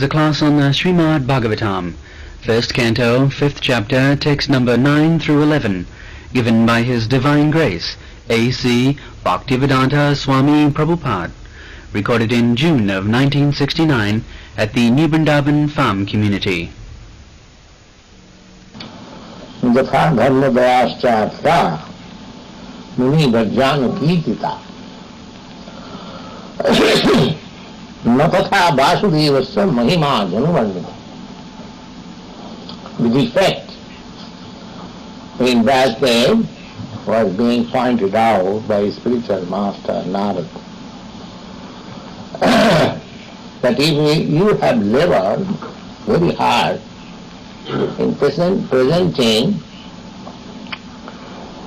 is a class on the Srimad Bhagavatam, first canto, fifth chapter, text number 9 through 11, given by His Divine Grace, A.C. Bhaktivedanta Swami Prabhupada, recorded in June of 1969 at the New Vrindavan Farm Community. यथा धर्म दयाश्चार्था मुनि भज्जान कीर्तिता न तथा वासुदेवस्य महिमा जनुवर्णित. With effect, in Vasudev was being pointed out by spiritual master Narad that if you have labored very hard in presenting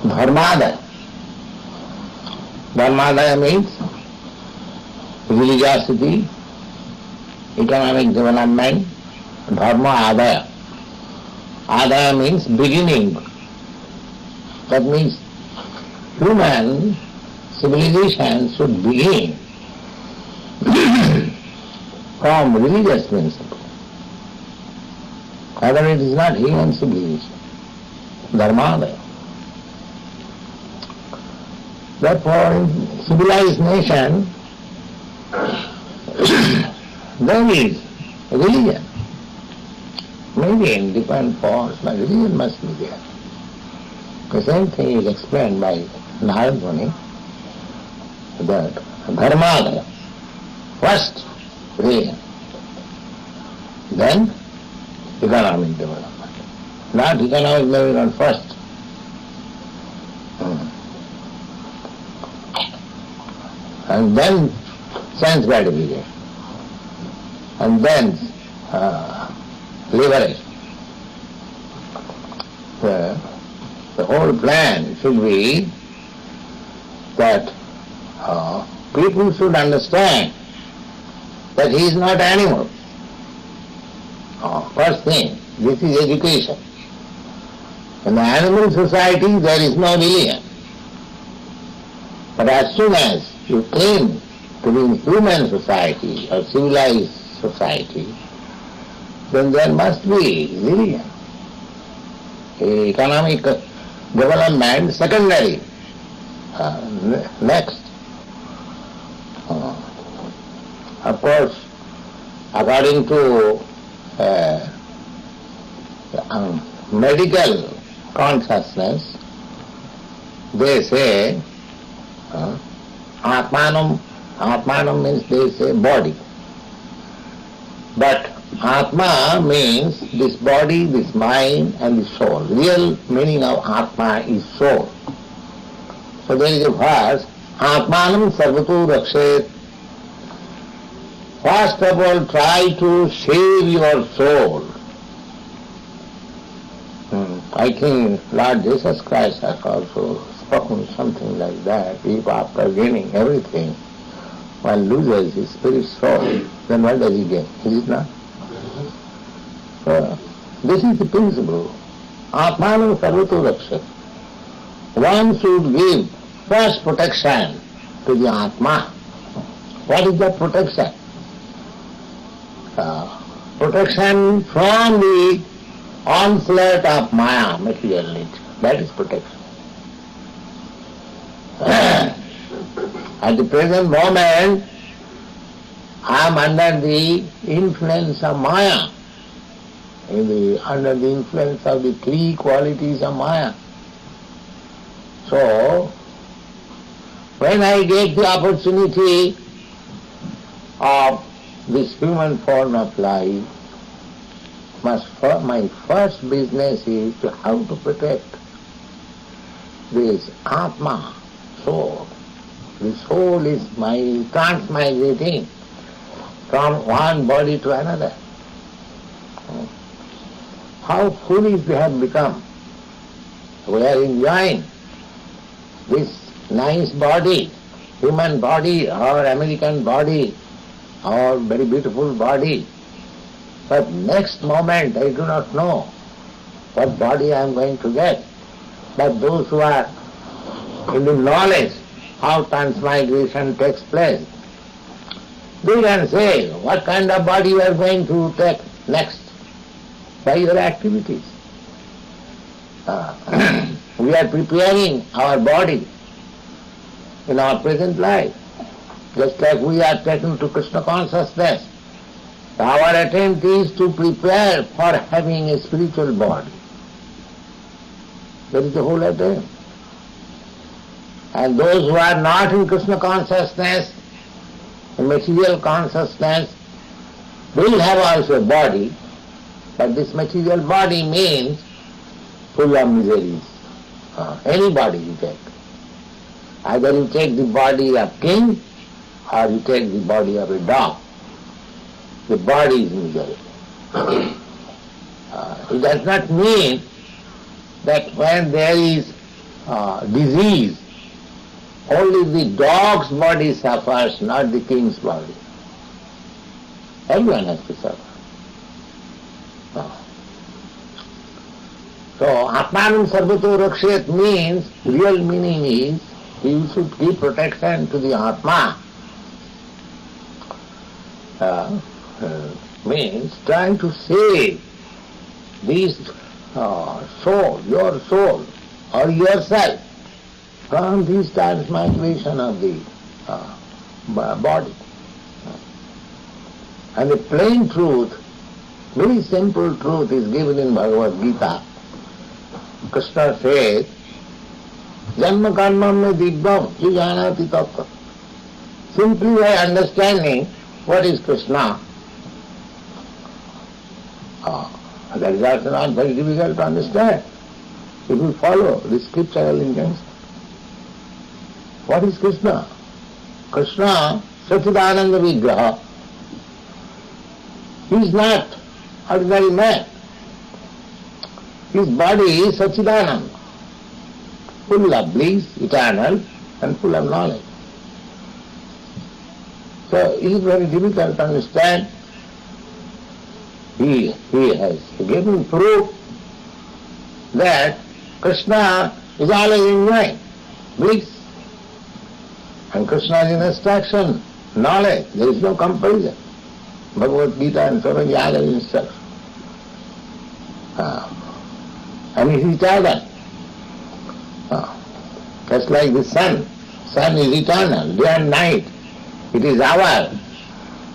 Dharmadaya. Dharmadaya means religiosity, economic development, Dharma Adaya. Adaya means beginning. That means human civilization should begin from religious principle. Otherwise it is not human civilization. Dharmadaya. Therefore, in civilized nation, there is religion. Maybe in different forms, but religion must be there. The same thing is explained by Narad Muni, that Dharmadaya, first religion, then economic development. Not economic development first. And then sense gratification. And then liberation. The whole plan should be that people should understand that he is not animal. First thing, this is education. In the animal society there is no religion. But as soon as you claim to be in human society or civilized society, then there must be religion. Economic development secondary. Next. Of course, according to medical consciousness, they say Atmanam means they say body. But Atma means this body, this mind and the soul. Real meaning of Atma is soul. So there is a verse, Atmanam sarvatu rakshet. First of all, try to save your soul. I think Lord Jesus Christ has also spoken something like that. If after gaining everything, one loses his spirit soul, then what does he gain? Is it not? So, this is the principle. Atmanam sarvatu rakshat. One should give first protection to the Atma. What is that protection? Protection from the onslaught of Maya, material nature. That is protection. At the present moment, I am under the influence of Maya, under the influence of the three qualities of Maya. So, when I get the opportunity of this human form of life, my first business is to how to protect this Atma, soul. The soul is transmigrating from one body to another. How foolish we have become. We are enjoying this nice body, human body or American body or very beautiful body. But next moment I do not know what body I am going to get. But those who are in the knowledge how transmigration takes place, They can say what kind of body you are going to take next by your activities. We are preparing our body in our present life, just like we are taken to Krishna consciousness. Our attempt is to prepare for having a spiritual body. That is the whole attempt. And those who are not in Krishna consciousness, in material consciousness, will have also a body, but this material body means full of miseries. Any body you take. Either you take the body of king or you take the body of a dog. The body is misery. It does not mean that when there is disease, only the dog's body suffers, not the king's body. Everyone has to suffer. So, Atmanam Sarvato Rakshet means, real meaning is, you should give protection to the Atma. Means trying to save this soul, your soul, or yourself from this transmigration of the body. And the plain truth, very simple truth is given in Bhagavad Gita. Krishna says, Janma karma me dibbam janati tattva. Simply by understanding what is Krishna, that is also not very difficult to understand. If you follow the scriptural injunction. What is Krishna? Krishna, Satchidananda Vigraha. He is not ordinary man. His body is Satchidananda, full of bliss, eternal, and full of knowledge. So it is very difficult to understand. He has given proof that Krishna is always enjoying bliss. And Krishna is instruction, knowledge. There is no comparison. Bhagavad Gita and so many other instructions. And it is eternal. Just like the sun. Sun is eternal, day and night. It is our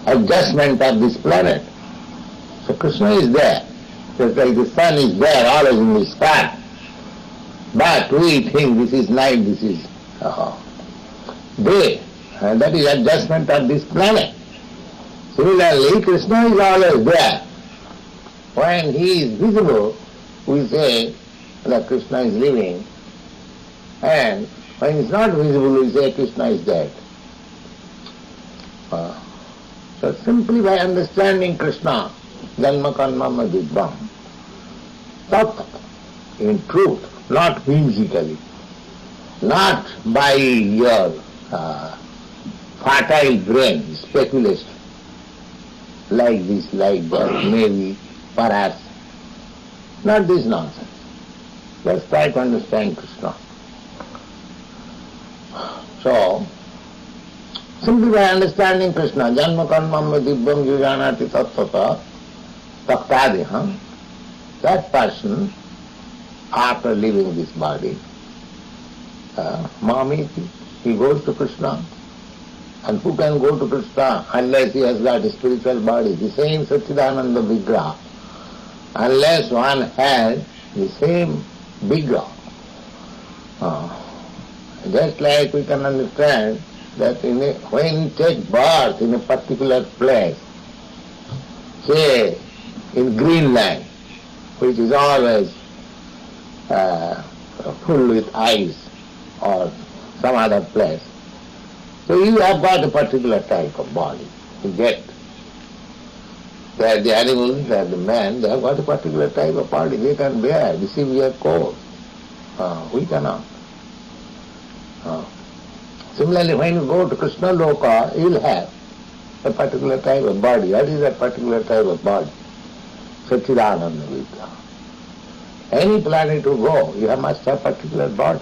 adjustment of this planet. So Krishna is there. Just like the sun is there, always in the sky. But we think this is night, this is day. And that is adjustment of this planet. Similarly, Krishna is always there. When he is visible, we say that Krishna is living. And when he is not visible, we say Krishna is dead. So simply by understanding Krishna, Janma Karma Madhibham, Tat, in truth, not whimsically, not by your fertile brain, speculation, like this, like that, maybe, perhaps, not this nonsense. Let's try to understand Krishna. So, simply by understanding Krishna, Janma Karma Madhibham Yujanati Tattvata Taktadiham, that person, after leaving this body, Mamiti, he goes to Krishna. And who can go to Krishna unless he has got a spiritual body? The same Satchidananda Vigraha. Unless one has the same Vigraha. Just like we can understand that when you take birth in a particular place, say in Greenland, which is always full with ice, or some other place, so you have got a particular type of body. You get. They are the animals, they are the man, they have got a particular type of body. They can bear the severe cold. We cannot. Similarly, when you go to Krishna Loka, you will have a particular type of body. What is that particular type of body? Satchidananda Vigraha. Any planet you go, you must have particular body.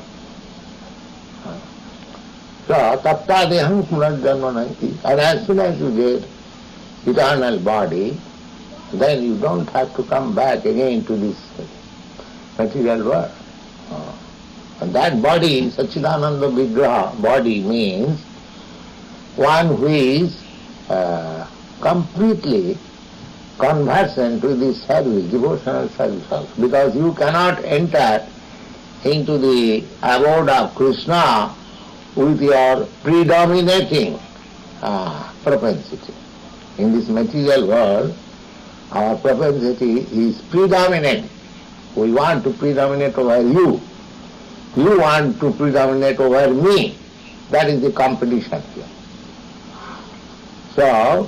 So, taptadeham punarjanma naiti. And as soon as you get eternal body, then you don't have to come back again to this material world. And that body, Satchidananda Vigraha body, means one who is completely conversant with this service, devotional service also. Because you cannot enter into the abode of Krishna with your predominating propensity. In this material world, our propensity is predominant. We want to predominate over you. You want to predominate over me. That is the competition here. So,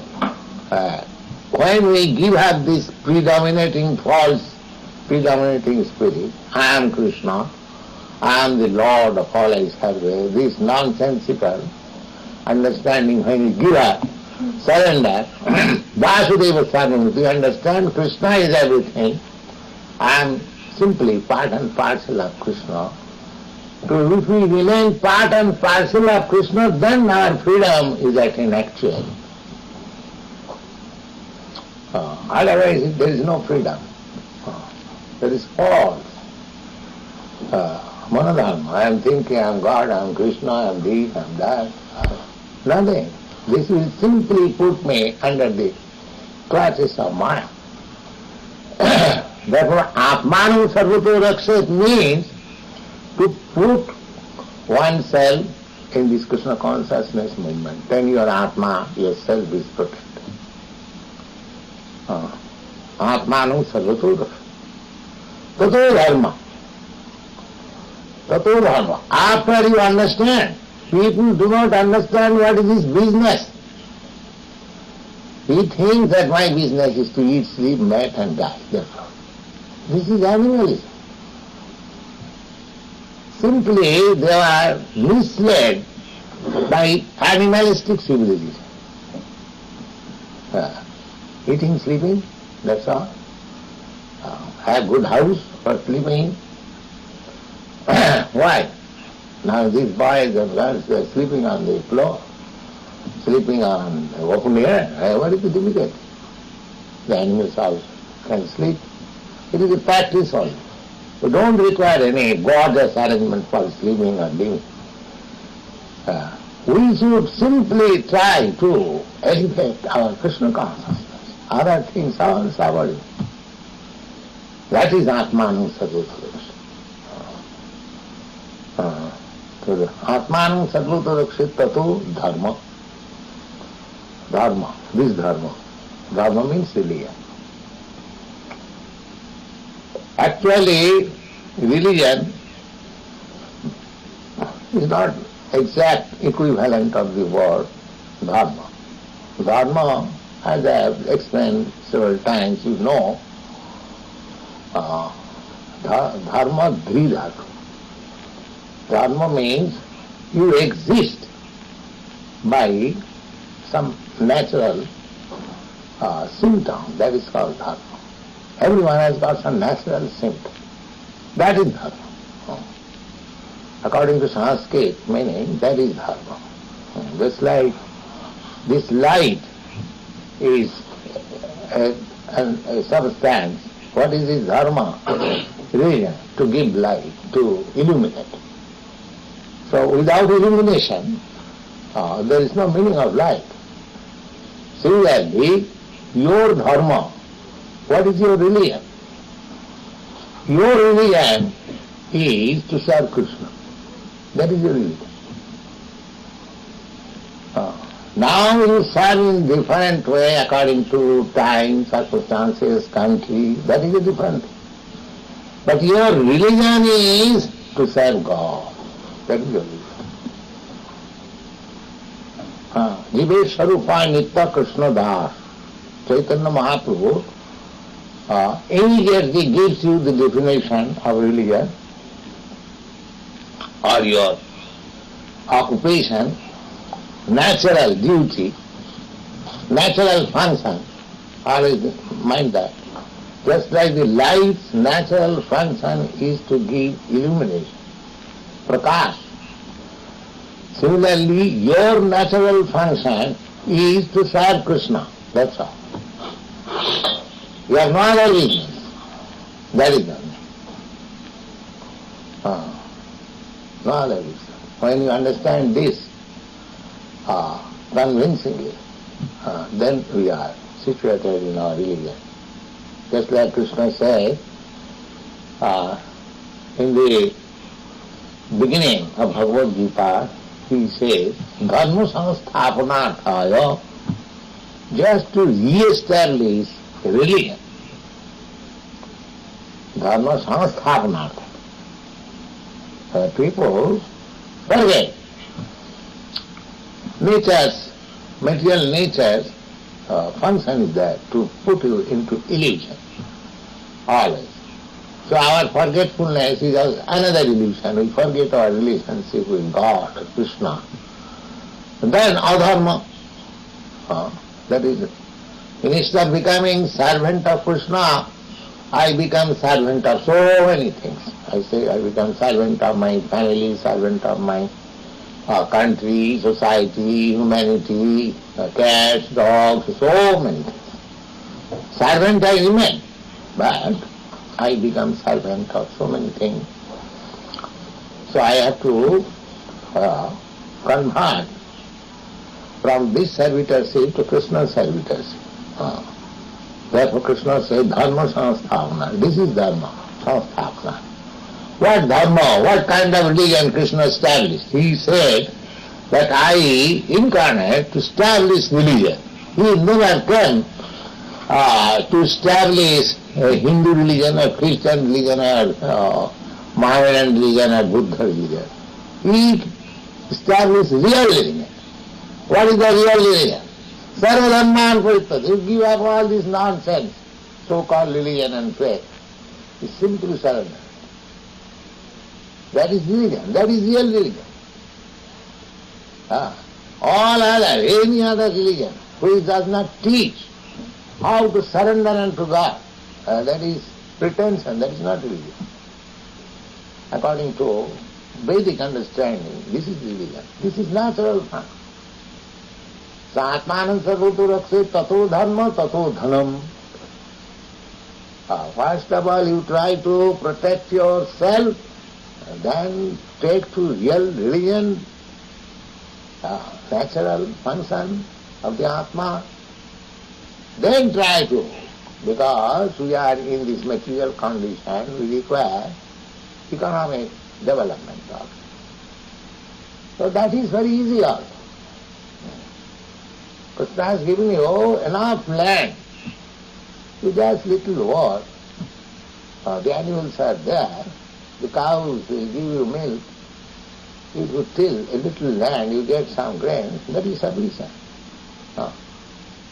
when we give up this predominating false, predominating spirit, I am Krishna, I am the Lord of all I serve, this nonsensical understanding, when we give up, surrender, Vasudeva Sarvamurti, understand Krishna is everything, I am simply part and parcel of Krishna. So if we remain part and parcel of Krishna, then our freedom is attained actually. Otherwise there is no freedom. There is false. Monodharma. I am thinking I am God, I am Krishna, I am this, I am that. Nothing. This will simply put me under the clutches of Maya. Therefore, Atmanam Sarvato Rakshet means to put oneself in this Krishna consciousness movement. Then your Atma, yourself is protected. Atmanam Sarvato Rakshet. Tato Dharma. Tato Dharma. After you understand, people do not understand what is this business. He thinks that my business is to eat, sleep, mate and die. Therefore, this is animalism. Simply they are misled by animalistic civilization. Eating, sleeping, that's all. Have good house for sleeping. Why? Now these boys and girls, they are sleeping on the floor, sleeping on the open air. What is the difficulty? The animals also can sleep. It is a practice only. We don't require any gorgeous arrangement for sleeping or living. We should simply try to elevate our Krishna consciousness. Other things are subordinate. That is Atmanam Sarvata Rakshet. Atmanam Sarvata Rakshet Tato Dharma. Dharma. This Dharma. Dharma means religion. Actually, religion is not exact equivalent of the word Dharma. Dharma, as I have explained several times, you know, Dharma Dridharma. Dharma means you exist by some natural symptom, that is called Dharma. Everyone has got some natural symptom. That is Dharma. According to Sanskrit meaning, that is Dharma. Just like this light is a substance, what is its Dharma? Reason to give light, to illuminate. So without illumination, there is no meaning of light. Similarly, your Dharma, what is your religion? Your religion is to serve Krishna. That is your religion. Now you serve in different way according to time, circumstances, country, that is a different thing. But your religion is to serve God. That is your religion. Jive Sarupa Nitya Krishna Das. Chaitanya Mahaprabhu immediately gives you the definition of religion or your occupation, natural duty, natural function. Always mind that. Just like the light's natural function is to give illumination, prakash. Similarly, your natural function is to serve Krishna. That's all. You have no other business. That is all. No other business. When you understand this convincingly, then we are situated in our religion. Just like Krishna said, in the beginning of Bhagavad Gita, he says, Dharma samsthapanarthaya, just to re-establish religion. Dharma samsthapanarthaya. People forget nature's, material nature's function is there to put you into illusion, always. So our forgetfulness is another illusion. We forget our relationship with God, Krishna. Then adharma, that is, instead of becoming servant of Krishna, I become servant of so many things. I say I become servant of my family, servant of my country, society, humanity, cats, dogs, so many things. Servant I remain, but I become servant of so many things. So I have to convert from this servitorship to Krishna's servitorship. Therefore Krishna said, Dharma samsthavana. This is Dharma, samsthavana. What Dharma, what kind of religion Krishna established? He said that I incarnate to establish religion. He never came to establish a Hindu religion or Christian religion or Mohammedan religion or Buddha religion. He established real religion. What is the real religion? Sarva dharman parityaja. You give up all this nonsense, so-called religion and faith. It's simply surrender. That is religion. That is real religion. All other, any other religion which does not teach how to surrender unto God, that is pretension, that is not religion. According to Vedic understanding, this is religion. This is natural function. Satmanam sarvutu rakse tato dharma tato dhanam. First of all, you try to protect yourself, then take to real religion, natural function of the Atma. Then try to, because we are in this material condition, we require economic development also. So that is very easy also. Krishna has given you enough land to just little work. The animals are there, the cows give you milk. If you till a little land, you get some grain, that is sufficient.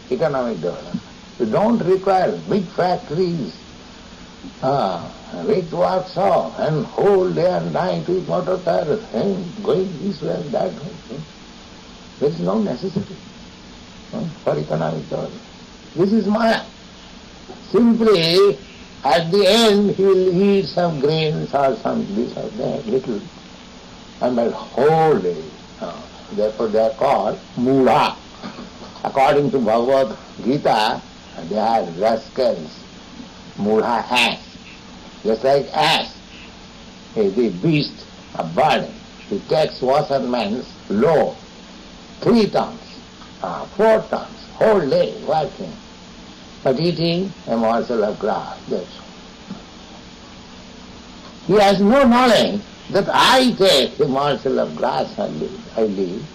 Economic development. You don't require big factories, big workshop, and whole day and night with motor cars, and going this way and that way. There is no necessity for economic development. This is Maya. Simply, at the end, he will eat some grains or some this or that, little, and that whole day. Therefore they are called Mudha. According to Bhagavad Gita, they are rascals. Mudha ass. Just like ass, the beast, a burden. He takes washerman's load, 3 tons, 4 tons, whole day working, but eating a morsel of grass. That's all. He has no knowledge that I take a morsel of grass and I live,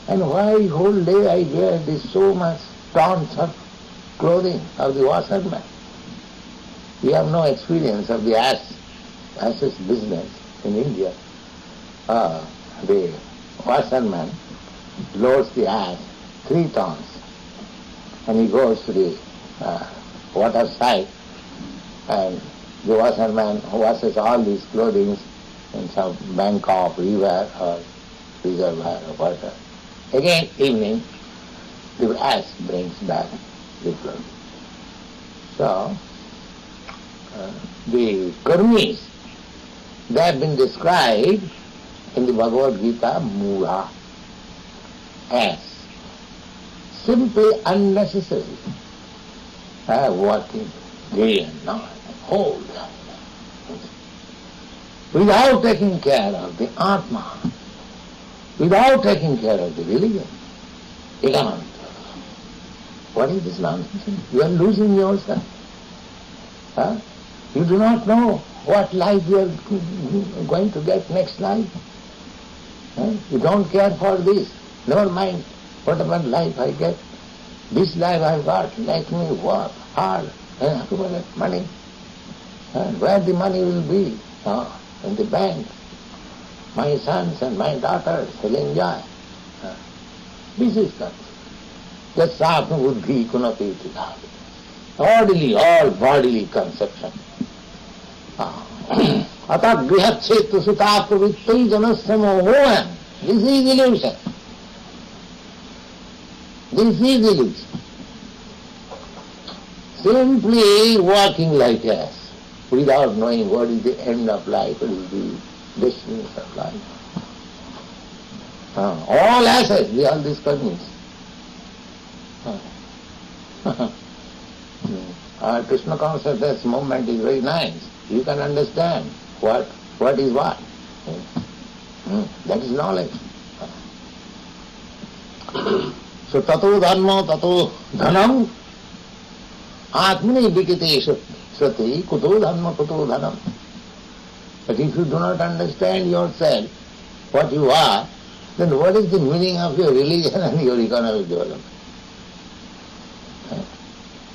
and why whole day I wear this so much tons of clothing of the washerman. We have no experience of the ass's business in India. The washerman loads the ass 3 tons and he goes to the water side, and the washerman washes all these clothing in some bank of river or reservoir or water. Again, evening, the ass brings back the clothing. So, the karmis, they have been described in the Bhagavad Gita, Mura, ass. Simply unnecessary. Working day and night, whole day, without taking care of the Atma, without taking care of the religion, economic. What is this nonsense? You are losing yourself. You do not know what life you are going to get next life. You don't care for this. Never mind whatever life I get. This life I got, let me work hard and accumulate money. And where the money will be? In the bank. My sons and my daughters will enjoy. This is not. That's Atma Buddhi Kunapi Tidhati. Orderly, all bodily conception. Atat grihat chetu sutapta vittai janasya mohoyam. This is illusion. This is illusion. Simply walking like us, without knowing what is the end of life, what is the destiny of life. All assets, all these convenience. Krishna consciousness movement is very nice. You can understand what is what. That is knowledge. So tato dharma, tato dhanam, atmani vikite sati, kuto dharma, kuto dhanam. But if you do not understand yourself, what you are, then what is the meaning of your religion and your economic development?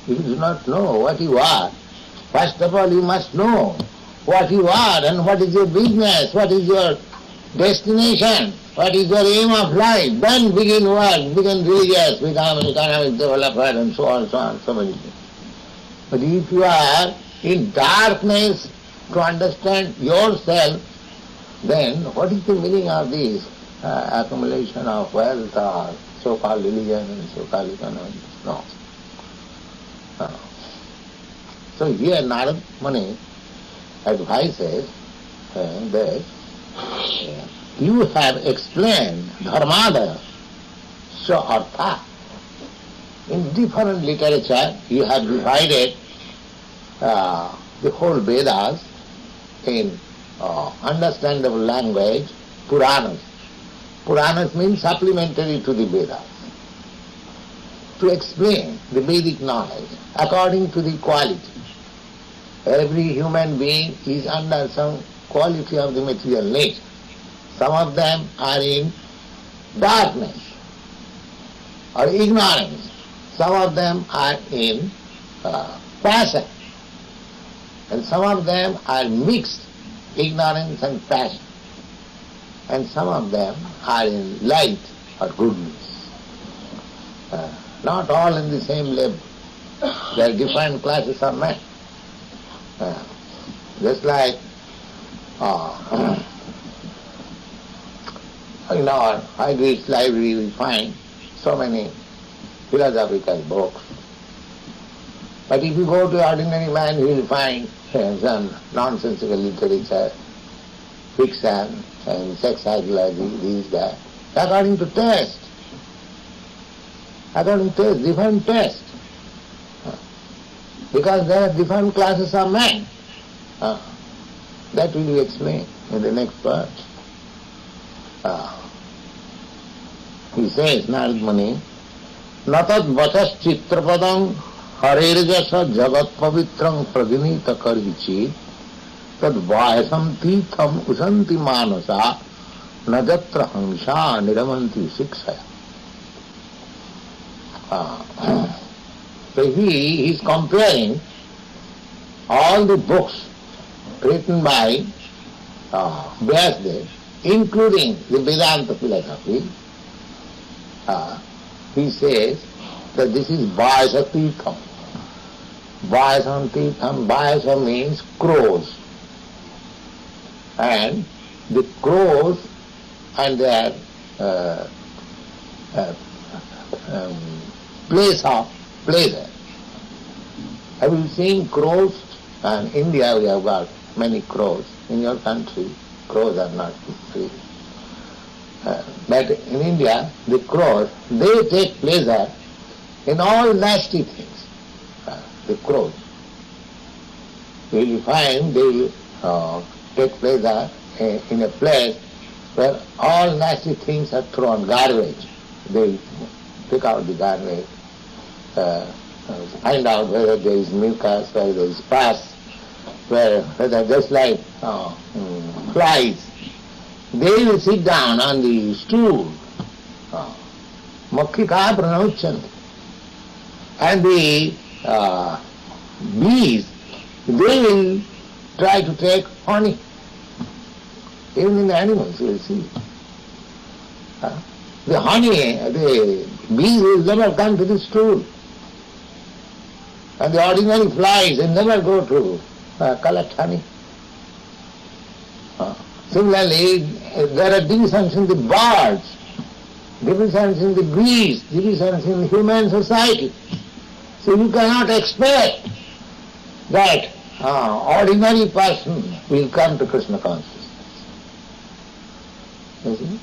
If you do not know what you are, first of all you must know what you are and what is your business, what is your destination, what is your aim of life. Then begin work, begin religious, become economic developer and so on, so many things. But if you are in darkness to understand yourself, then what is the meaning of this accumulation of wealth or so-called religion and so-called economics? No. So here Narad Muni advises that you have explained dharmadaya so artha. In different literature you have divided the whole Vedas in understandable language, Puranas. Puranas means supplementary to the Vedas. To explain the Vedic knowledge according to the quality. Every human being is under some quality of the material nature. Some of them are in darkness or ignorance. Some of them are in passion. And some of them are mixed, ignorance and passion. And some of them are in light or goodness. Not all in the same level. There are different classes of men. Just like in our High-Reach library we find so many philosophical books. But if you go to ordinary man, you will find some nonsensical literature, fiction and sex psychology, these, that, according to taste. According to taste, different taste. Because there are different classes of men. That will be explained in the next verse. He says, Narad Muni, Natad vachas chitrapadam harirjasa jagat pavitram pradinita karvichit tad vayasam titham usanti manasa najatra hangsha niramanti siksaya. So he is comparing all the books written by Vyasadeva, including the Vedanta philosophy. He says that this is Vayasa Titham. Vayasa Titham, Vayasa means crows. And the crows and their place of pleasure. Have you seen crows? In India we have got many crows. In your country, crows are not free. But in India, the crows, they take pleasure in all nasty things. The crows. You will find they will take pleasure in a place where all nasty things are thrown, garbage. They pick out the garbage, find out whether there is mucus, whether there is pus, whether just like flies. They will sit down on the stool. Makkika pranauchanti. And the bees, they will try to take honey. Even in the animals you will see. The honey, the bees will never come to the stool. And the ordinary flies will never go to collect honey. Similarly, there are divisions in the birds, divisions in the bees, divisions in human society. So you cannot expect that ordinary person will come to Krishna consciousness. You see?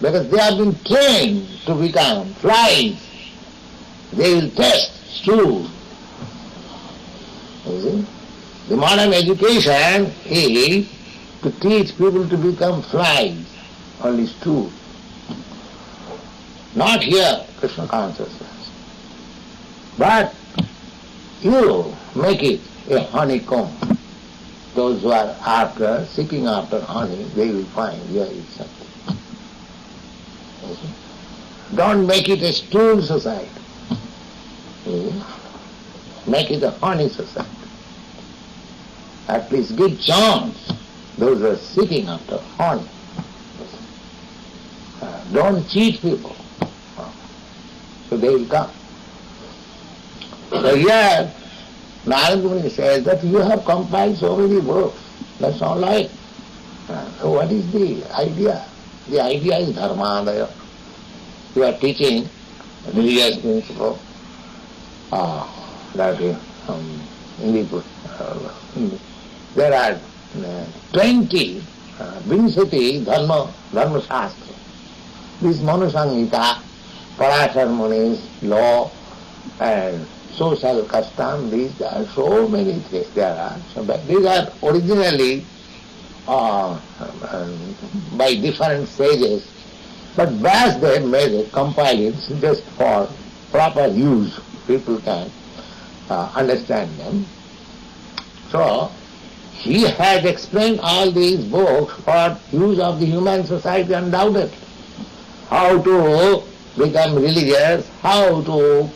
Because they have been trained to become flies. They will taste stool. You see? The modern education is to teach people to become flies, only stool. Not here, Krishna consciousness. But you make it a honeycomb. Those who are seeking after honey, they will find here is something. Don't make it a stool society. Make it a honey society. At least give chance those who are seeking after honey. Don't cheat people. So they will come. So here, Narada Muni says that you have compiled so many books. That's all right. So what is the idea? The idea is dharmadaya. You are teaching religious principle. That is, there are 20 Vinsati Dharma Shastra. This Manusangita, Parashar Muni's law and social custom, these are so many things there are. So, but these are originally by different stages, but Vyasdev made it, compiled it just for proper use. People can understand them. So, he has explained all these books for use of the human society undoubtedly. How to become religious, how to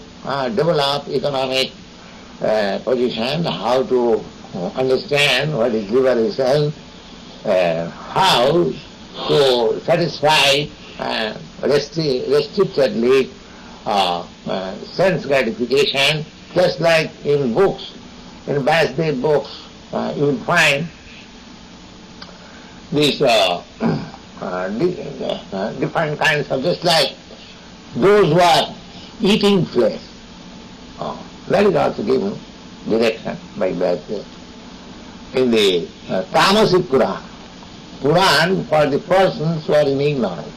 develop economic position, how to understand what is liberation, how to satisfy restrictedly sense gratification, just like in books, in Vyasdev books, you will find these different kinds of, just like those who are eating flesh. That is also given direction by Vyasdev. In the Tamasic Puran for the persons who are in ignorance.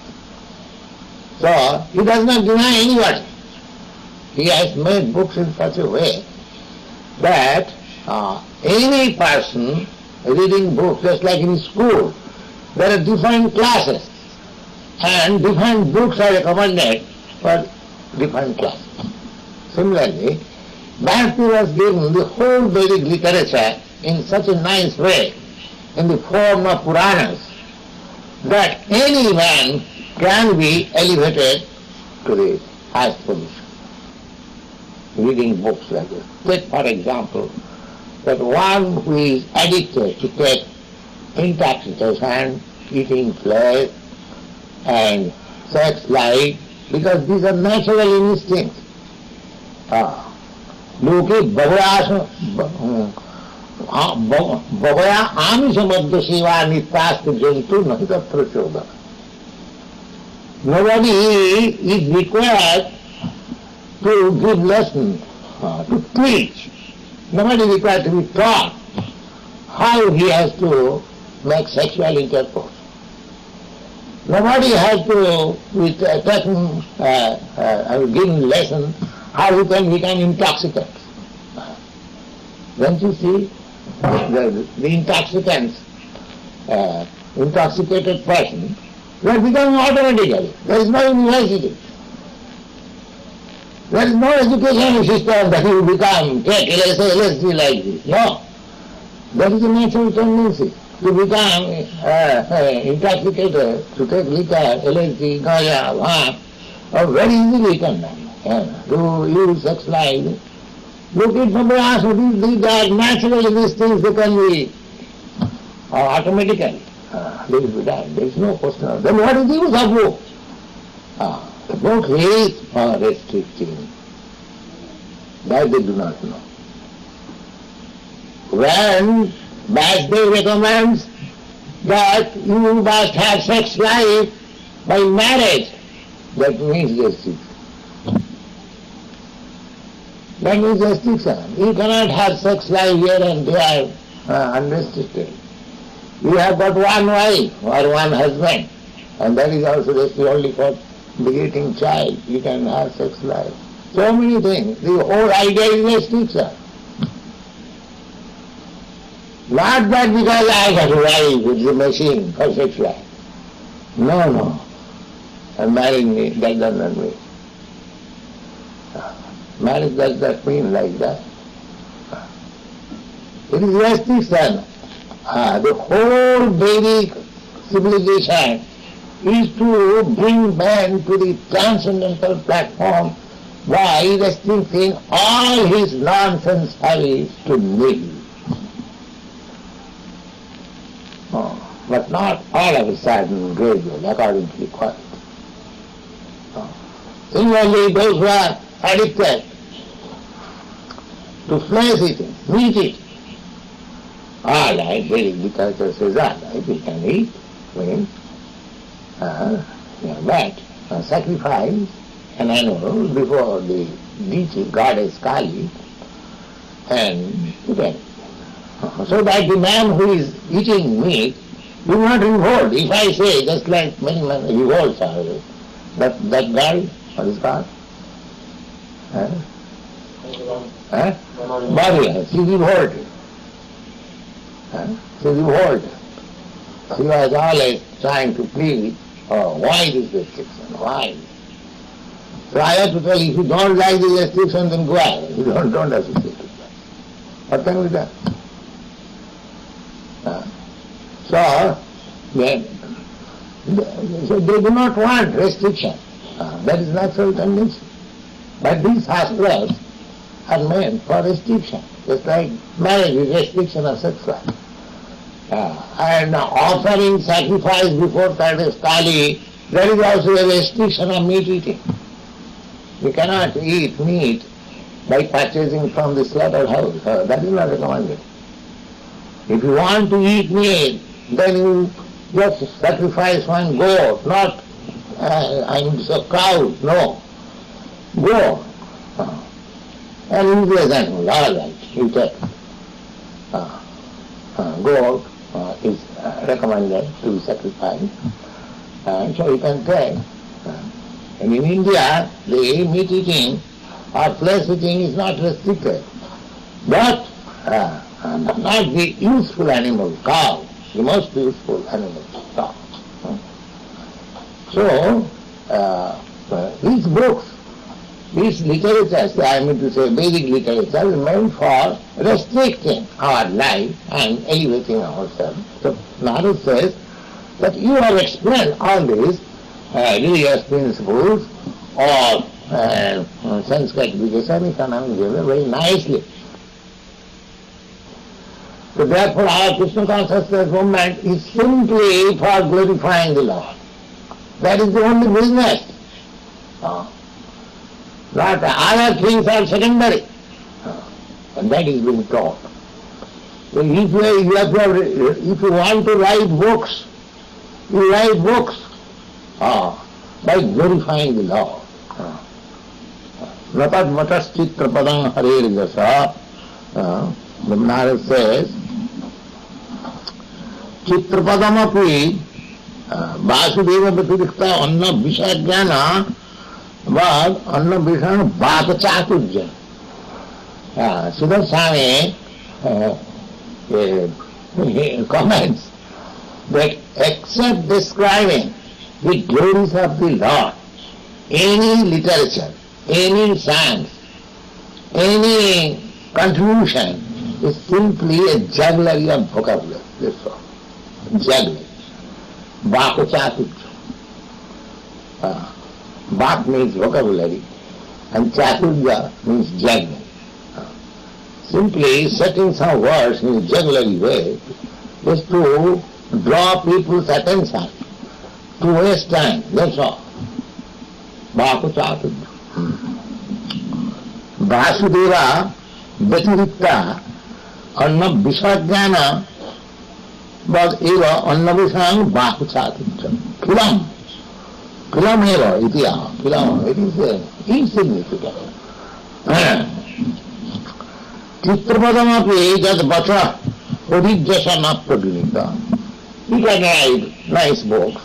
So he does not deny anybody. He has made books in such a way that any person reading books, just like in school, there are different classes and different books are recommended for different classes. Similarly, Vyasdev was given the whole Vedic literature in such a nice way, in the form of Puranas, that any man can be elevated to the highest position. Reading books like this. Take for example, that one who is addicted to take intoxication, eating flesh and sex life, because these are natural instincts. लोके बगया आमिष मध्य सेवा नित्यास्त जंतु नहीं तत्र चोदन. Nobody is required to give lesson, to teach. Nobody is required to be taught how he has to make sexual intercourse. Nobody has to be giving lesson how you can become intoxicant. Don't you see the intoxicants, intoxicated person, they are becoming automatically. There is no university. There is no education system that you become, take LSD like this. No. That is a natural tendency to become intoxicated, to take liquor, LSD, ganja, or very easily can to use sex life. Look at somebody else, these are naturally these things, they can be automatically. They will be done. There is no question of then what is the use of book? The book is restricting. That they do not know. When Vasudev recommends that you must have sex life by marriage, that means restriction. That means restriction. You cannot have sex life here and there unrestricted. You have got one wife or one husband, and that is also restricted only for begetting child. You can have sex life. So many things. The whole idea is restriction. Not that because I got a wife with the machine for sex life. No. And marrying me, that does not mean. Marriage does not mean like that. It is restriction. The whole Vedic civilization is to bring man to the transcendental platform by restricting all his nonsense habits to nil. But not all of a sudden, gradually, according to the quality. Similarly, those who are addicted to flesh eating, meat eating, all right, Vedic literature says all right, we can eat, but sacrifice an animal before the deity, goddess Kali, and you can. So that the man who is eating meat will not revolt. If I say, just like many men revolts are, that girl, what is called? Bhavya, she revolted. She revolted. She was always trying to plead, why this restriction, why? So I have to tell you, if you don't like the restriction, then go out. You don't associate with that. What can we do? So they do not want restriction. That is natural tendency. But these shastras are meant for restriction. Just like marriage is restriction of sex life. And offering sacrifice before goddess Kali, there is also a restriction of meat eating. You cannot eat meat by purchasing from the slaughterhouse. That is not recommended. If you want to eat meat, then you just sacrifice one goat, not a cow, no. Goat. And useless animal, all right, you take. Goat is recommended to be sacrificed. So you can take. And in India, the meat eating or flesh eating is not restricted. But not the useful animal, cow, the most useful animal, cow. So, these books, these literatures, I mean to say Vedic literature, is meant for restricting our life and elevating ourselves. So, Narada says that you have explained all these religious principles or sense gratification, economic behavior very nicely. So therefore our Krishna consciousness movement is simply for glorifying the Lord. That is the only business. Not other things are secondary. And that is being taught. So if you want to write books, you write books by glorifying the Lord. Natad matas chitra padam harer jasa. The Narada says, Chitrapadamapi Vasudeva Bhatirikta Anna Vishajnana was Anna Vishana Bhata Chaturja. Sridhar Swami comments that except describing the glories of the Lord, any literature, any science, any contribution is simply a jugglery of vocabulary. That's all. Jugglery. Bhaka Chaturja. Bhak means vocabulary and Chaturja means juggling. Simply setting some words in a jugglery way is to draw people's attention, to waste time, that's all. Bhaka Chaturja. Vasudeva Bhatirikta Anna Vishajnana was eva Anna Vishana Bhaka Chaturja. Kilam. Kilam eva itiya. Kilam. It is insignificant. Chitrapadamapi jad vacha udijjasa na praginita. You can write nice books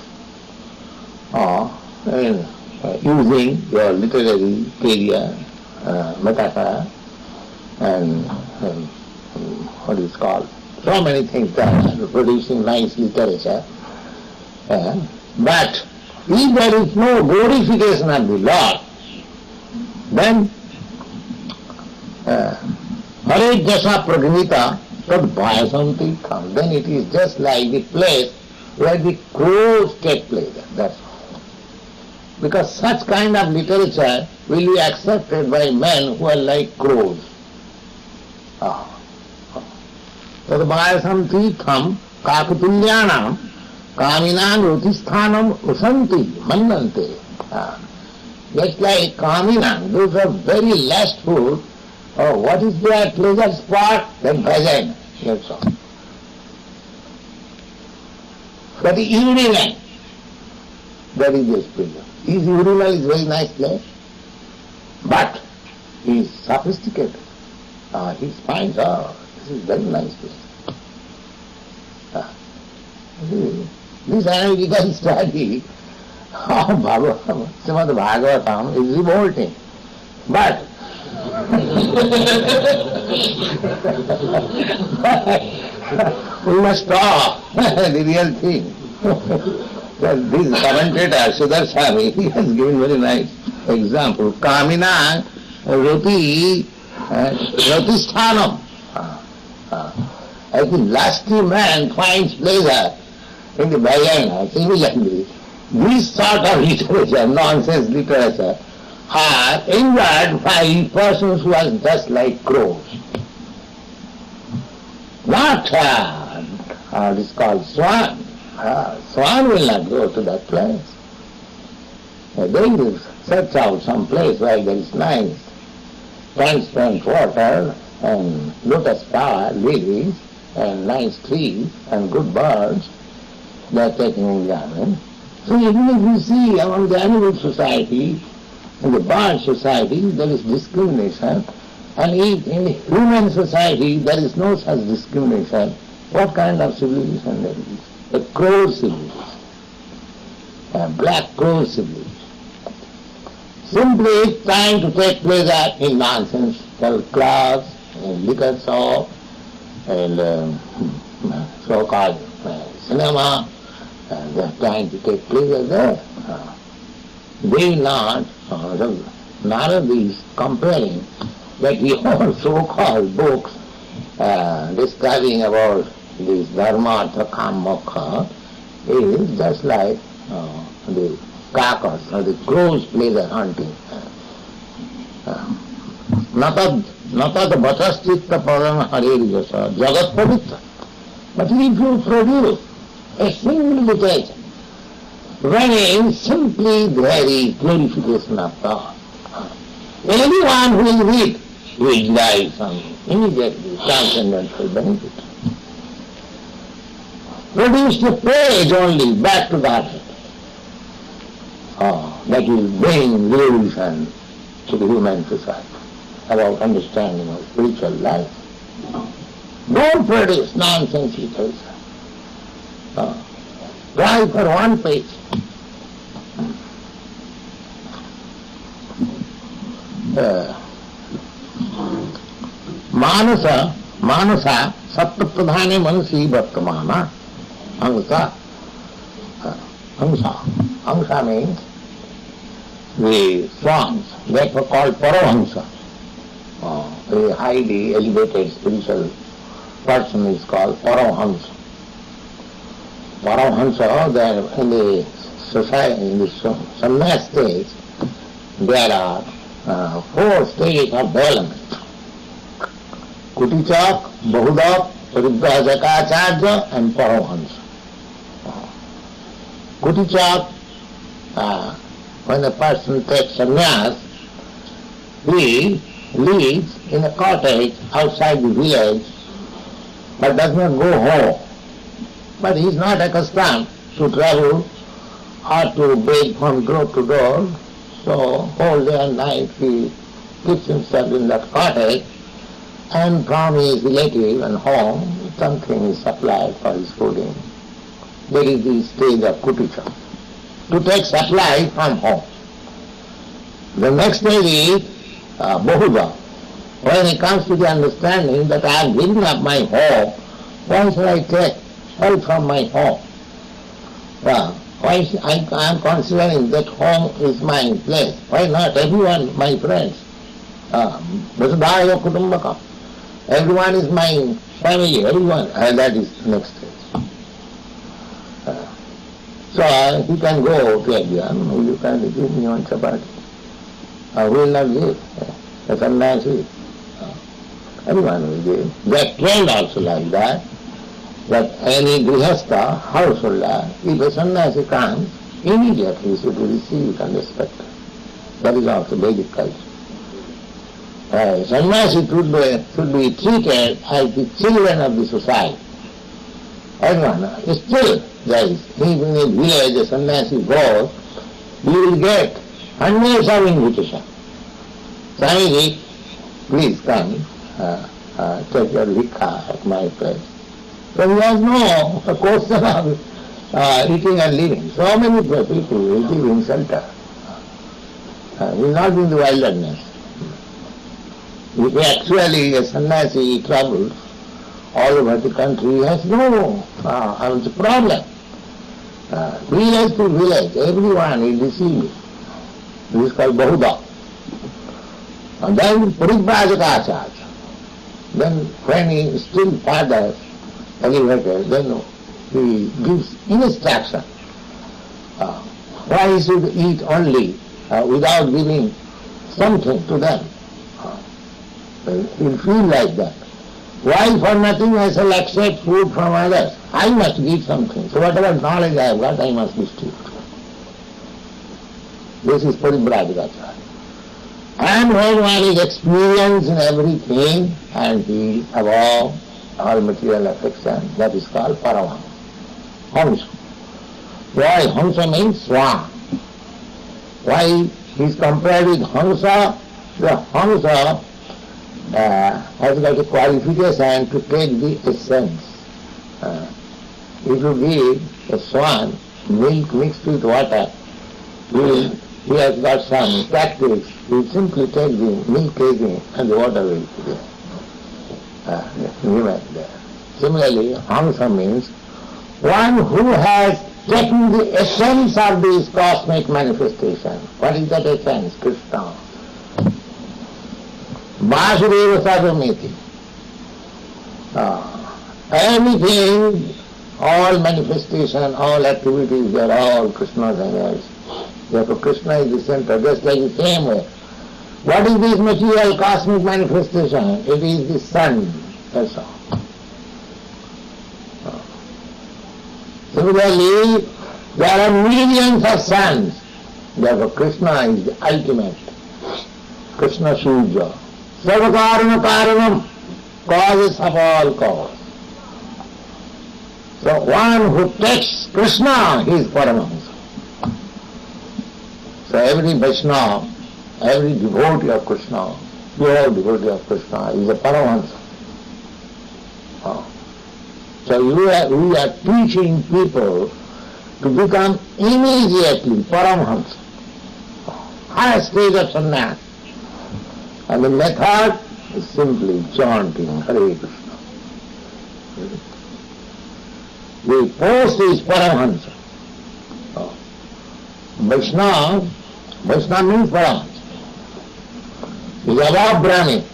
using your literary career, metaphor, and what is called, so many things that are producing nice literature. But if there is no glorification of the Lord, then Hare Jasa Pragnita Tad Bhayasanti comes. Then it is just like the place where the crows take pleasure. That's all. Because such kind of literature will be accepted by men who are like crows. Tad Bhayasanti tham kakatulyanam kaminam rutisthanam usanti mannante. Just like kaminam, those are very lustful. What is their pleasure spot? Then bhajan. That's all. But the urinal, that is his pleasure. His urinal is very nice place, but he is sophisticated. He finds, this is very nice place. This analytical study of Srimad Bhagavatam is revolting. But we must talk the real thing. This commentator, Sridhar Swami, he has given very nice example. Kamina Ratisthanam. I think lusty man finds pleasure in the bhajana. Similarly, this sort of literature, nonsense literature, are enjoyed by persons who are just like crows. Not it is called swan. Swan will not go to that place. They will search out some place where there is nice transparent water and lotus flower, lilies, and nice trees and good birds. They are taking enjoyment. So even if you see among the animal society, in the bird society, there is discrimination, and if in the human society there is no such discrimination, what kind of civilization there is? A crow civilization, a black crow civilization. Simply trying to take pleasure in nonsense, clubs, and liquor shop, and so-called cinema, they are trying to take pleasure there. They will not, Narada is comparing that the whole so-called books describing about this dharma, artha, kam, moksha is just like the carcass or the crow's pleasure hunting. Natad bhataschitta padam harirjasa jagat pavitra. But if you produce a single literature wherein simply there is glorification of God, anyone who will read will derive some immediately transcendental benefit. Produce the page only back to Godhead. That will bring revolution to the human society about understanding of spiritual life. Don't produce nonsense literature. Try for one page. Manasa, Sattva-pradhane manasi vartamana, Angsa. Angsa means the swans, that were called Paramahansa. A highly elevated spiritual person is called Paramahansa. Paramahansa, there in the society, in the sannyas stage, there are 4 stages of development. Kutichak, Bahudak, Paribrajaka and Paramahansa. Kutichak, when a person takes sannyas, he lives in a cottage outside the village, but does not go home. But he is not accustomed to travel or to beg from door to door, so whole day and night he keeps himself in that cottage, and from his relative and home something is supplied for his fooding. There is the stage of Kuticha, to take supply from home. The next stage is Bahuda. When he comes to the understanding that I have given up my home, why should I take help from my home? Well, I am considering that home is my place. Why not everyone, my friends? Vasudhaya Kutumbaka. Everyone is my family, everyone. And that is the next stage. So he can go to everyone. You can give me one chapati. Who will not give? A sannyasi. Everyone will give. They are trained also like that any grihastha, householder, if a sannyasi comes, immediately he should be received and respected. That is also Vedic culture. Sannyasi should be treated as the children of the society. Everyone, still there is, even in a village a sannyasi goes, you will get hundreds of invitations. Swamiji, please come, take your likha at my place. So he has no question of eating and living. So many people will give him shelter. He is not in the wilderness. If actually a sannyasi travels all over the country, he has no problem. Village to village, everyone is receiving. This is called Bahuda. And then Paribrajaka Acharya. Then when he is still further elevated, then he gives instruction. Why he should eat only without giving something to them. He will feel like that. Why for nothing I shall accept food from others? I must give something. So whatever knowledge I have got, I must distribute. This is Paribrajaka. And when one is experienced in everything and he above all material affection, that is called Paramaham. Hamsa. Why? Hamsa means Swan. Why he is compared with Hamsa? The Hamsa has got a qualification to take the essence. If you give a swan milk mixed with water, he has got some tactics. He simply take the milk taking and the water will remain there. Similarly, Hamsa means one who has taken the essence of this cosmic manifestation. What is that essence? Krishna. Vasudeva Sarvamiti. Anything, all manifestation, all activities, they are all Krishna's energies. Therefore Krishna is the center, just like the same way. What is this material cosmic manifestation? It is the sun, that's all. Similarly, there are millions of suns. Therefore Krishna is the ultimate. Krishna Surya. Sarvakarana Karanam, causes of all cause. So one who takes Krishna, he is Paramahansa. So every Vaishnava, every devotee of Krishna, pure devotee of Krishna is a Paramahansa. So we are teaching people to become immediately Paramhamsa, highest stage of sannyas. And the method is simply chanting Hare Krishna. The post is Paramhamsa. Vaishnava means Paramhamsa. He is above Brahmin,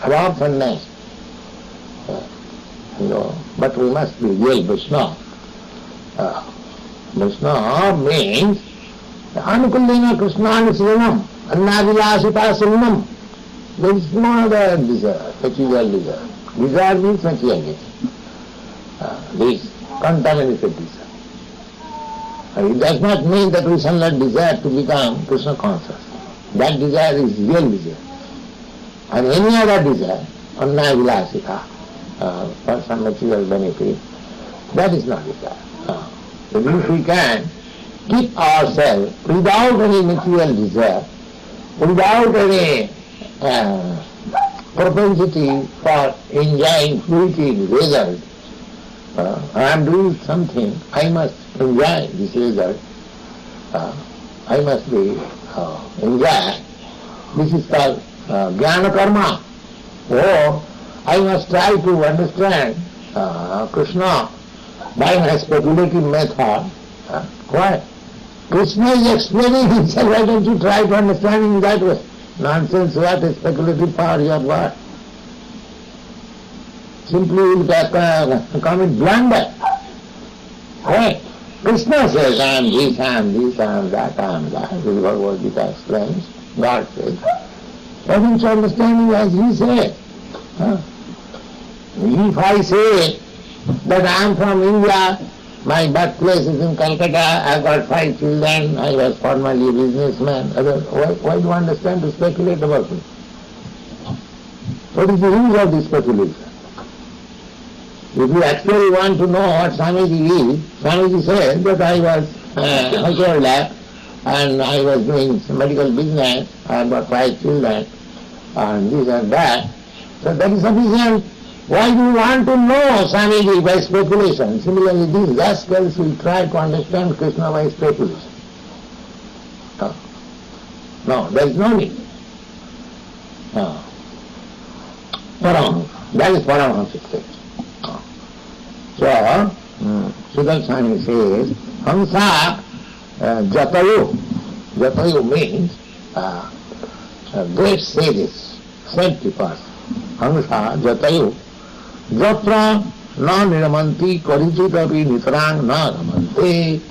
above sannyas. But we must be real Vaishnava. Vaishnava means Anukullena Krishnani Siranam, Annavilasita Siranam. There is no other desire, material desire. Desire means materiality. This contaminated desire. It does not mean that we shall not desire to become Krishna conscious. That desire is real desire. And any other desire, Annavilasita, for some material benefit, that is not desire. So if we can keep ourselves without any material desire, without any propensity for enjoying fleeting result, I am doing something, I must enjoy this result, I must be enjoy. This is called jnana karma. Or I must try to understand Krishna by my speculative method. Why? Krishna is explaining himself, why don't you try to understand him that way? Nonsense, what is speculative power, your what? Simply you will commit blunder. Why? Krishna says, I am this, I am this, I am that, I am that. This is what Bhagavad Gita explains. God says. Why don't you understand him as he said? If I say that I am from India, my birthplace is in Calcutta, I got 5 children, I was formerly a businessman, why do you understand to speculate about me? What is the use of this speculation? If you actually want to know what Swamiji is, Swamiji said that I was householder and I was doing medical business, I got 5 children, and this and that. So that is sufficient. Why do you want to know Swamiji by speculation? Similarly, these rascals will try to understand Krishna by speculation. No, there is no need. Paramhamsa, that is Paramhamsa stage. So, Sridhar Swami says, Hamsa Jatayu. Jatayu means great sages, saintly person. Hamsa Jatayu. Jatra na niramanti karichitapi nitarang na ramanti.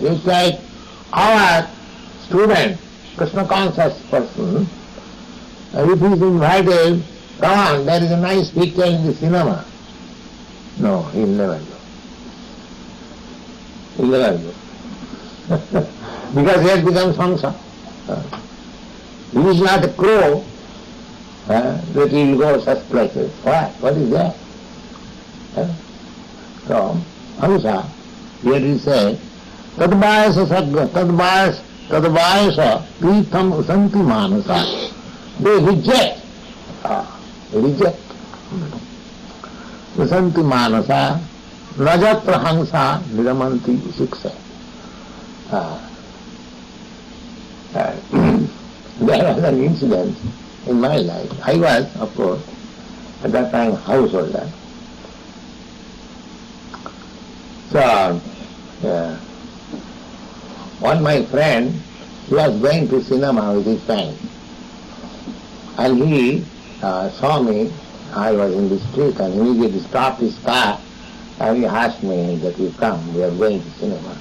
It's like our student, Krishna conscious person, if he is invited, come on, there is a nice picture in the cinema. No, he will never go. He will never go. Because he has become Hamsa. He is not a crow that he will go such places. Why? What is that? So, Hamsa, here he says, Tadvayasa sagga, tadvayasa pritham usanti manasa. They reject. Reject. Usanti manasa, najatra hamsa niramanti siksa. There was an incident in my life. I was, of course, at that time householder. So, one my friend, he was going to cinema with his friend. And he saw me, I was in the street, and immediately stopped his car and he asked me that you come, we are going to cinema.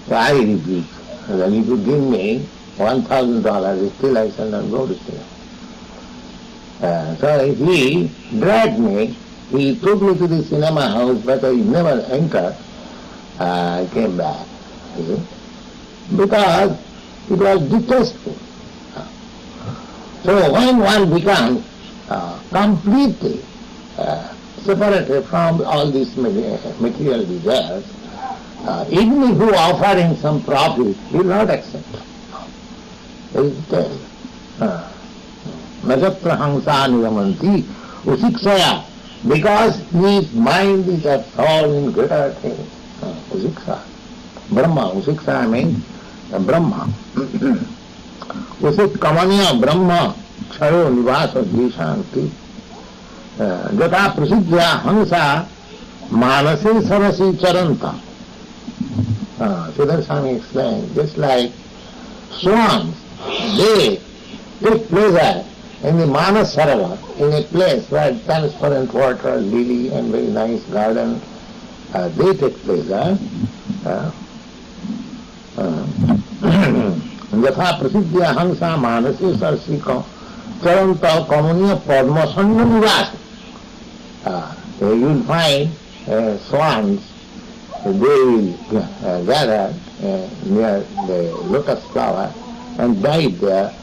So I refused. And then he could give me $1,000, still I shall not go to cinema. So he dragged me, he took me to the cinema house, but I never entered. I came back. Because it was detestable. So when one becomes completely separated from all these material desires, even if you offer him some profit, he will not accept. Najatra hamsa niramanti usiksaya because his mind is absorbed in greater things. Usiksha. Brahma. Usiksha means Brahma. Usit kamanya Brahma Chayo Nivasa Jishanti. Jata Prasidhya Hansa Manasi Sarasi Charanta. Siddhar Swami explained, just like swans, they take pleasure in the Manas Sarovar, in a place where transparent water, lily and very nice garden, they take pleasure. Yatha Prasidhya Hansa Manasi Sarasi Charanta Kamaniya Padma Sanda Nivasa. You will find swans, they will gather near the lotus flower and dive there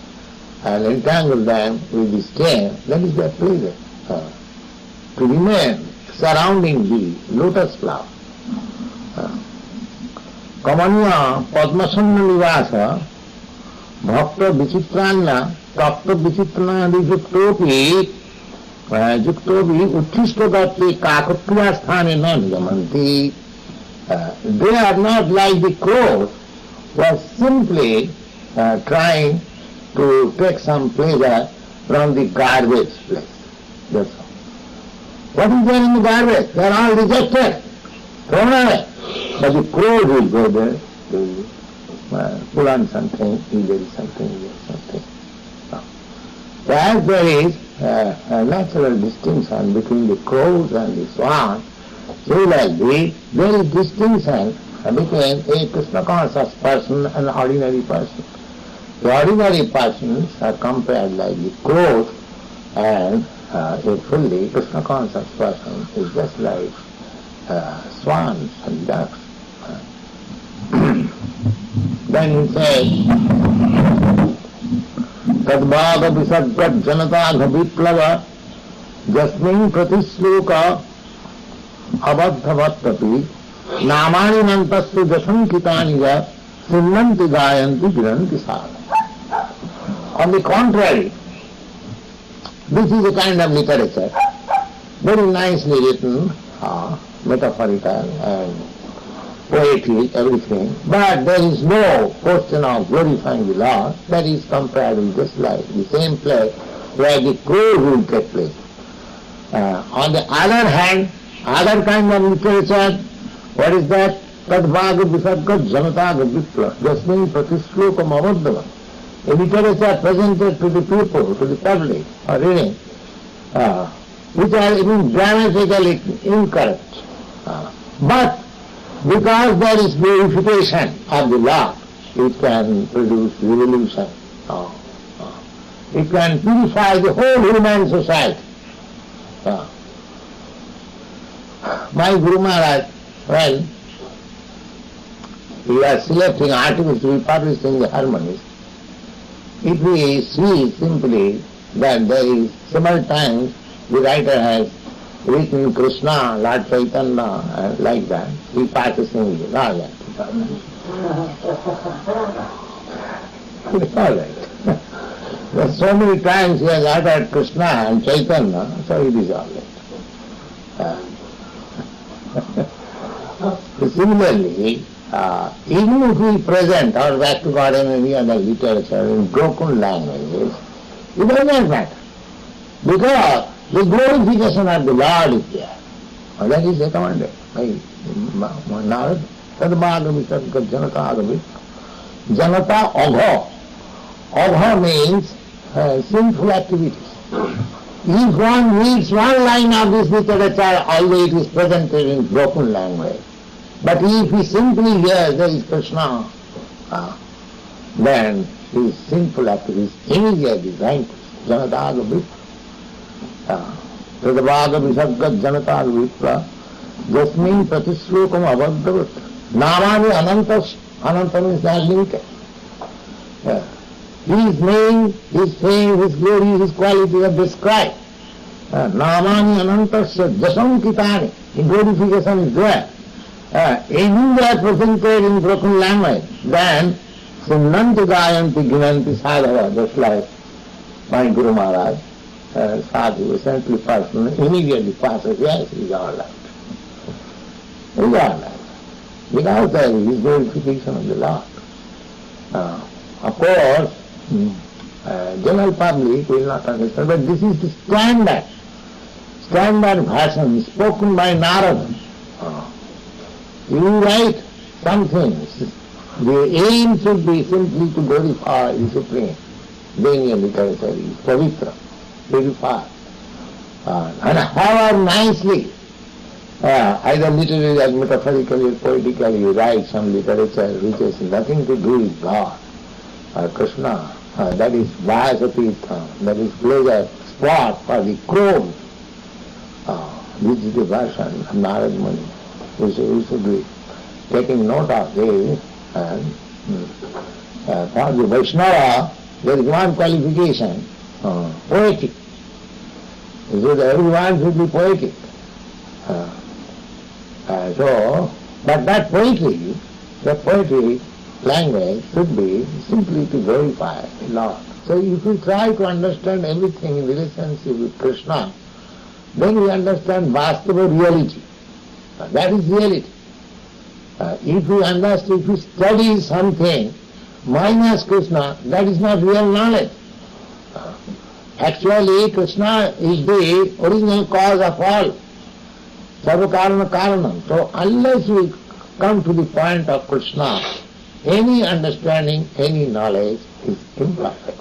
and entangle them with the stem. That is their pleasure, to remain surrounding the lotus flower. Kamanya Padmasana Nivasa Bhakta Vichitranna Takta Vichitrana Yuktopi Yuktopi Uttishtogatli Kakatya Sthane non Yamanti. They are not like the crows who are simply trying to take some pleasure from the garbage place. That's all. What is there in the garbage? They are all rejected, thrown away. But the crows will go there, they will pull on something, there is something, there is something. As there is a natural distinction between the crows and the swans, similarly, there is distinction between a Krishna conscious person and an ordinary person. The ordinary persons are compared like the crows, and a fully Krishna conscious person is just like swans and ducks. Then he says, Tadbhaga visaggat janatagha viplava jasmin pratisloka abadhavatapi namani nantastu jasankitani va sinnanti gayanti viranti sada. On the contrary, this is a kind of literature, very nicely written, metaphorical and poetic, everything, but there is no question of glorifying the Lord. That is compared with just like the same place where the crow will take place. On the other hand, other kind of literature, what is that? Tadbhaga visaggat janataga vipla jasmin pratishlokam avaddava. A literature presented to the people, to the public, or reading, which are even grammatically incorrect. But because there is glorification of the Lord, it can produce revolution. It can purify the whole human society. My Guru Maharaj, when he was selecting articles to be published in the Harmonies, if we see simply that there is several times the writer has written Krishna, Lord Chaitanya, and like that, he passes in the all that. It's all right. There's so many times he has uttered Krishna and Chaitanya, so it is all right. Similarly, even if we present our back to God in any other literature in broken languages, it does not matter. Because the glorification of the Lord is there. And that is recommended by Narad. Tadbhaga visaggat janata agavit. Janata agha. Agha means sinful activities. If one reads one line of this literature, although it is presented in broken language, but if he simply hears there is Krishna, then his sinful activities immediately vanquish. Janata agavit. Tadbhaga visaggat janata agavit. Jasmin pratishlokam avaddhavat. Namani anantas. Ananta means unlimited. His name, his fame, his glory, his qualities are described. Namani anantasya jasankitani. In glorification is there. Even they are presented in broken language, then sinnanti gayanti ginanti sadhava, just like my Guru Maharaj sadhu, a saintly person, immediately passes, yes, he is all right. He is all right. Because there is glorification of the Lord. Of course, general public will not understand, but this is the standard version spoken by Narada. You write something, the aim should be simply to glorify the Supreme. Daniel literature is pavitra, purified. And however nicely, either literally or metaphorically or poetically, you write some literature which has nothing to do with God or Krishna, that is Vyasatirtha, that is pleasure spot for the crows. This is the version of Narad Muni. We should be taking note of this. And for the Vaishnava, there is one qualification, poetic. So everyone should be poetic. But that poetry, the poetic language should be simply to glorify the Lord. So if you try to understand everything in relationship with Krishna, then we understand Vastava reality. That is reality. If you understand, if you study something minus Krishna, that is not real knowledge. Actually, Krishna is the original cause of all. Sarva karana karanam. So unless we come to the point of Krishna, any understanding, any knowledge is imperfect.